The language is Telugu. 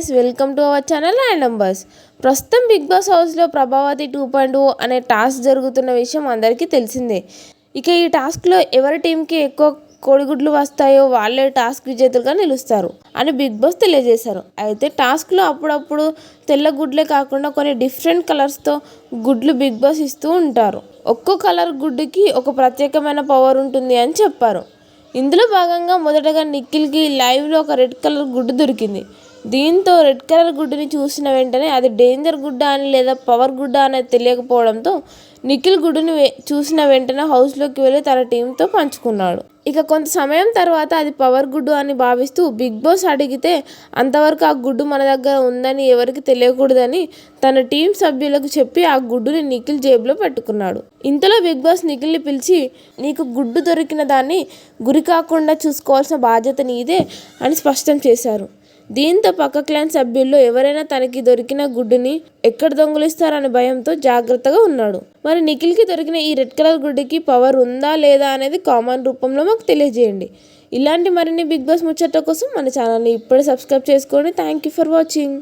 Guys, welcome to our channel random bus. ప్రస్తుతం బిగ్ బాస్ హౌస్లో ప్రభావతి 2.0 అనే టాస్క్ జరుగుతున్న విషయం అందరికీ తెలిసిందే. ఇక ఈ టాస్క్లో ఎవరి టీంకి ఎక్కువ కోడిగుడ్లు వస్తాయో వాళ్ళే టాస్క్ విజేతలుగా నిలుస్తారు అని బిగ్ బాస్ తెలియజేశారు. అయితే టాస్క్లో అప్పుడప్పుడు తెల్ల గుడ్లే కాకుండా కొన్ని డిఫరెంట్ కలర్స్తో గుడ్లు బిగ్ బాస్ ఇస్తూ ఉంటారు. ఒక్కో కలర్ గుడ్డుకి ఒక ప్రత్యేకమైన పవర్ ఉంటుంది అని చెప్పారు. ఇందులో భాగంగా మొదటగా నిఖిల్కి లైవ్లో ఒక రెడ్ కలర్ గుడ్డు దొరికింది. దీంతో రెడ్ కలర్ గుడ్డుని చూసిన వెంటనే అది డేంజర్ గుడ్డ అని లేదా పవర్ గుడ్డ అనేది తెలియకపోవడంతో నిఖిల్ గుడ్డుని చూసిన వెంటనే హౌస్లోకి వెళ్ళి తన టీంతో పంచుకున్నాడు. ఇక కొంత సమయం తర్వాత అది పవర్ గుడ్డు అని భావిస్తూ బిగ్ బాస్ అడిగితే అంతవరకు ఆ గుడ్డు మన దగ్గర ఉందని ఎవరికి తెలియకూడదని తన టీం సభ్యులకు చెప్పి ఆ గుడ్డుని నిఖిల్ జేబులో పెట్టుకున్నాడు. ఇంతలో బిగ్ బాస్ నిఖిల్ని పిలిచి నీకు గుడ్డు దొరికిన దాన్ని గురి కాకుండా చూసుకోవాల్సిన బాధ్యత నీదే అని స్పష్టం చేశారు. దీంతో పక్క క్లాన్ సభ్యుల్లో ఎవరైనా తనకి దొరికిన గుడ్డుని ఎక్కడ దొంగిలిస్తారనే భయంతో జాగ్రత్తగా ఉన్నాడు. మరి నిఖిల్కి దొరికిన ఈ రెడ్ కలర్ గుడ్డుకి పవర్ ఉందా లేదా అనేది కామెంట్ రూపంలో మాకు తెలియజేయండి. ఇలాంటి మరిన్ని బిగ్ బాస్ ముచ్చట్ల కోసం మన ఛానల్ని ఇప్పుడే సబ్స్క్రైబ్ చేసుకోండి. Thank you for watching.